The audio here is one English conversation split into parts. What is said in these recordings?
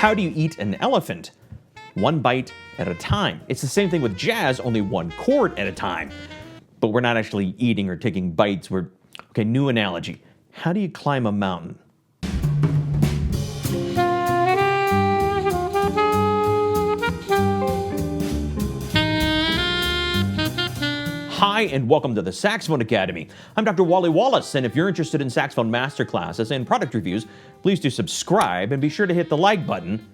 How do you eat an elephant? One bite at a time. It's the same thing with jazz, only one chord at a time. But we're not actually eating or taking bites. Okay, new analogy. How do you climb a mountain? Hi, and welcome to the Saxophone Academy. I'm Dr. Wally Wallace, and if you're interested in saxophone masterclasses and product reviews, please do subscribe and be sure to hit the like button.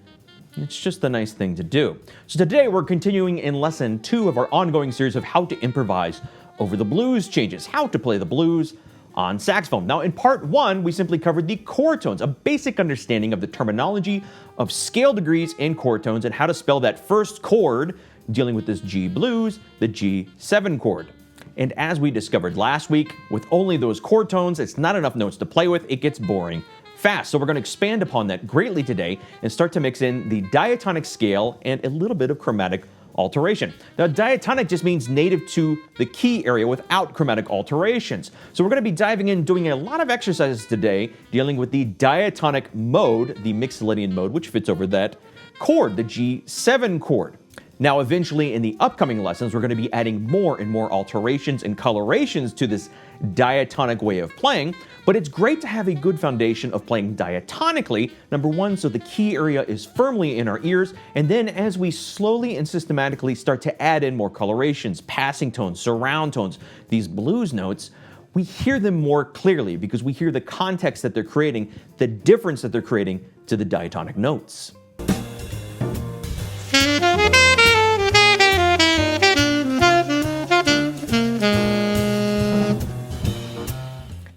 It's just a nice thing to do. So today we're continuing in lesson 2 of our ongoing series of how to improvise over the blues changes, how to play the blues on saxophone. Now in part 1, we simply covered the chord tones, a basic understanding of the terminology of scale degrees and chord tones and how to spell that first chord dealing with this G blues, the G7 chord. And as we discovered last week, with only those chord tones, it's not enough notes to play with, it gets boring fast. So we're going to expand upon that greatly today and start to mix in the diatonic scale and a little bit of chromatic alteration. Now, diatonic just means native to the key area without chromatic alterations. So we're going to be diving in, doing a lot of exercises today, dealing with the diatonic mode, the Mixolydian mode, which fits over that chord, the G7 chord. Now, eventually in the upcoming lessons, we're going to be adding more and more alterations and colorations to this diatonic way of playing, but it's great to have a good foundation of playing diatonically, number one, so the key area is firmly in our ears, and then as we slowly and systematically start to add in more colorations, passing tones, surround tones, these blues notes, we hear them more clearly because we hear the context that they're creating, the difference that they're creating to the diatonic notes.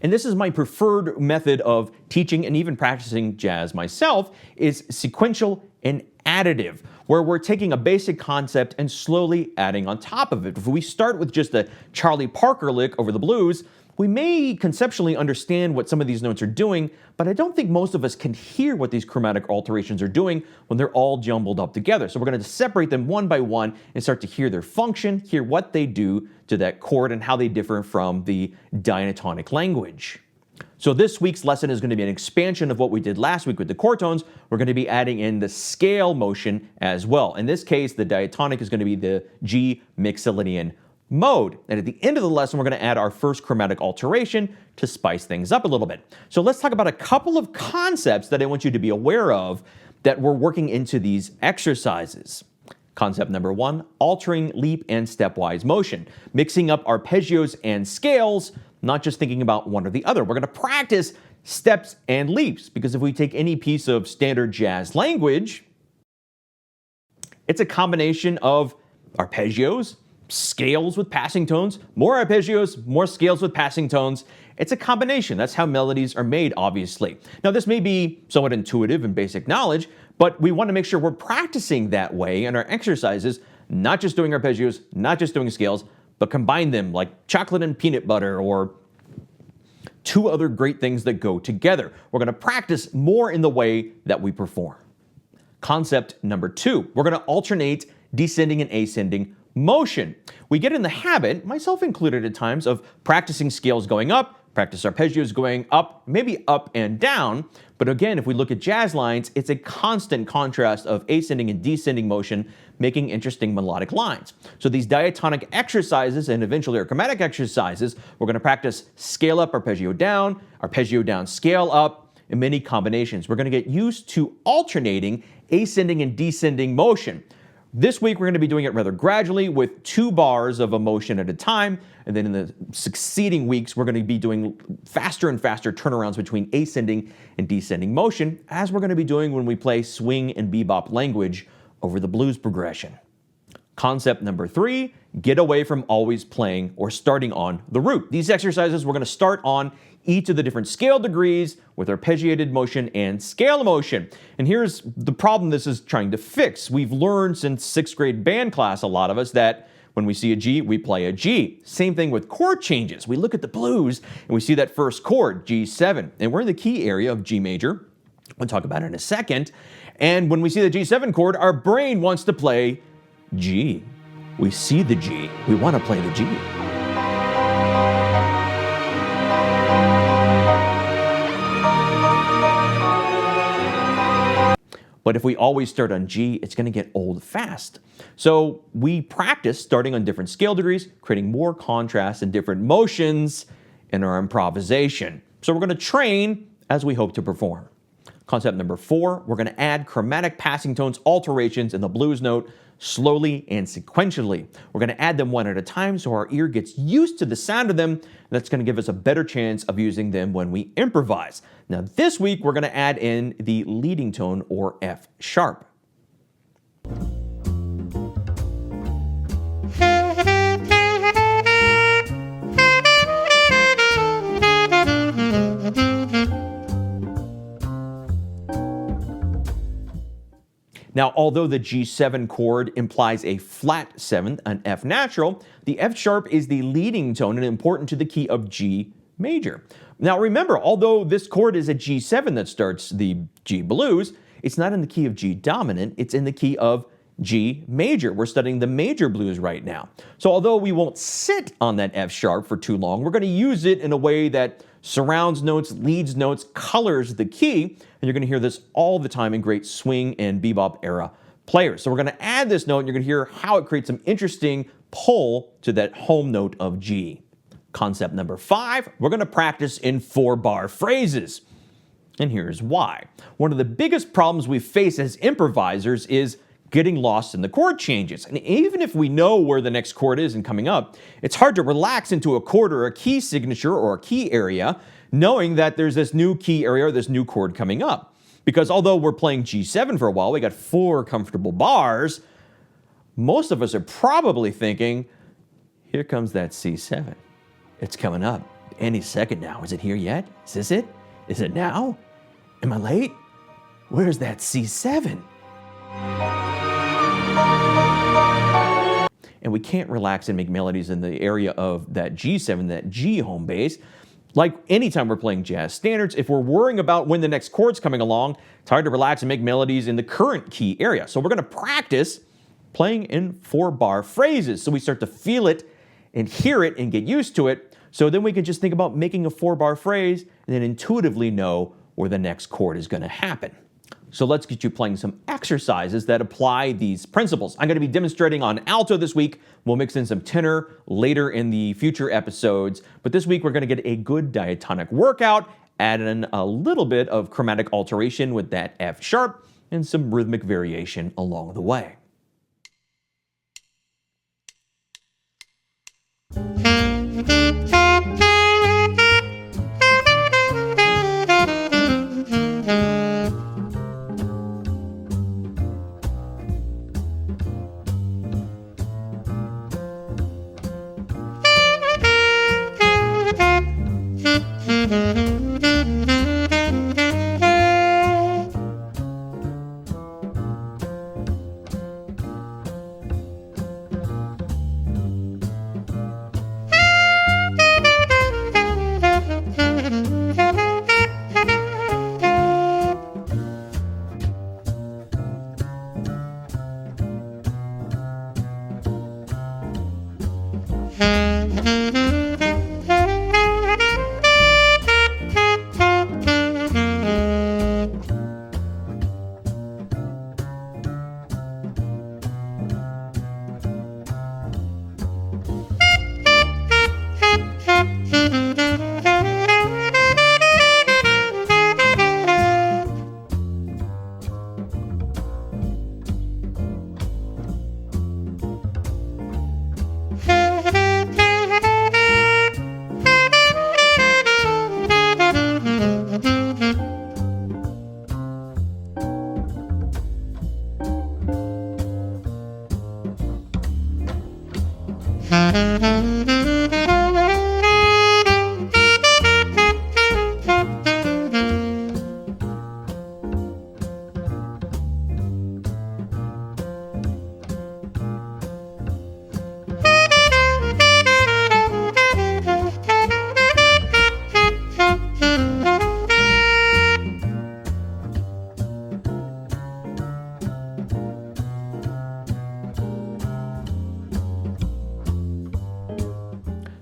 And this is my preferred method of teaching and even practicing jazz myself, is sequential and additive, where we're taking a basic concept and slowly adding on top of it. If we start with just a Charlie Parker lick over the blues, we may conceptually understand what some of these notes are doing, but I don't think most of us can hear what these chromatic alterations are doing when they're all jumbled up together. So we're going to separate them one by one and start to hear their function, hear what they do to that chord and how they differ from the diatonic language. So this week's lesson is going to be an expansion of what we did last week with the chord tones. We're going to be adding in the scale motion as well. In this case, the diatonic is going to be the G Mixolydian mode. And at the end of the lesson, we're going to add our first chromatic alteration to spice things up a little bit. So let's talk about a couple of concepts that I want you to be aware of that we're working into these exercises. Concept number 1, altering leap and stepwise motion, mixing up arpeggios and scales, not just thinking about one or the other. We're going to practice steps and leaps because if we take any piece of standard jazz language, it's a combination of arpeggios, scales with passing tones, more arpeggios, more scales with passing tones. It's a combination. That's how melodies are made, obviously. Now, this may be somewhat intuitive and basic knowledge, but we want to make sure we're practicing that way in our exercises, not just doing arpeggios, not just doing scales, but combine them like chocolate and peanut butter or two other great things that go together. We're going to practice more in the way that we perform. Concept number 2, we're going to alternate descending and ascending motion. We get in the habit, myself included at times, of practicing scales going up, practice arpeggios going up, maybe up and down. But again, if we look at jazz lines, it's a constant contrast of ascending and descending motion, making interesting melodic lines. So these diatonic exercises and eventually our chromatic exercises, we're going to practice scale up, arpeggio down, scale up, in many combinations. We're going to get used to alternating ascending and descending motion. This week, we're going to be doing it rather gradually with 2 bars of a motion at a time. And then in the succeeding weeks, we're going to be doing faster and faster turnarounds between ascending and descending motion, as we're going to be doing when we play swing and bebop language over the blues progression. Concept number 3, get away from always playing or starting on the root. These exercises, we're going to start on each of the different scale degrees with arpeggiated motion and scale motion. And here's the problem this is trying to fix. We've learned since 6th grade band class, a lot of us, that when we see a G, we play a G. Same thing with chord changes. We look at the blues and we see that first chord, G7, and we're in the key area of G major. We'll talk about it in a second. And when we see the G7 chord, our brain wants to play G. We see the G. We want to play the G. But if we always start on G, it's going to get old fast. So we practice starting on different scale degrees, creating more contrast and different motions in our improvisation. So we're going to train as we hope to perform. Concept number 4, we're going to add chromatic passing tones alterations in the blues note slowly and sequentially. We're going to add them one at a time so our ear gets used to the sound of them. That's going to give us a better chance of using them when we improvise. Now this week we're going to add in the leading tone, or F sharp. Now, although the G7 chord implies a flat 7th, an F natural, the F sharp is the leading tone and important to the key of G major. Now remember, although this chord is a G7 that starts the G blues, it's not in the key of G dominant, it's in the key of G major. We're studying the major blues right now. So although we won't sit on that F sharp for too long, we're going to use it in a way that surrounds notes, leads notes, colors the key, and you're going to hear this all the time in great swing and bebop era players. So we're going to add this note, and you're going to hear how it creates some interesting pull to that home note of G. Concept number 5, we're going to practice in 4-bar phrases. And here's why. One of the biggest problems we face as improvisers is getting lost in the chord changes. And even if we know where the next chord is and coming up, it's hard to relax into a chord or a key signature or a key area knowing that there's this new key area or this new chord coming up. Because although we're playing G7 for a while, we got 4 comfortable bars, most of us are probably thinking, here comes that C7. It's coming up any second now. Is it here yet? Is this it? Is it now? Am I late? Where's that C7? And we can't relax and make melodies in the area of that G7, that G home bass. Like anytime we're playing jazz standards, if we're worrying about when the next chord's coming along, it's hard to relax and make melodies in the current key area. So we're going to practice playing in 4-bar phrases so we start to feel it and hear it and get used to it. So then we can just think about making a 4-bar phrase and then intuitively know where the next chord is going to happen. So let's get you playing some exercises that apply these principles. I'm going to be demonstrating on alto this week. We'll mix in some tenor later in the future episodes. But this week we're going to get a good diatonic workout, add in a little bit of chromatic alteration with that F sharp, and some rhythmic variation along the way.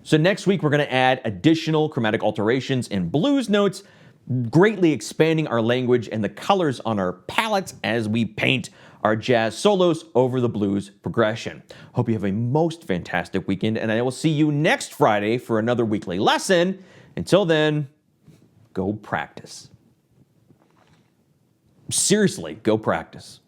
So next week, we're going to add additional chromatic alterations in blues notes, greatly expanding our language and the colors on our palettes as we paint our jazz solos over the blues progression. Hope you have a most fantastic weekend, and I will see you next Friday for another weekly lesson. Until then, go practice. Seriously, go practice.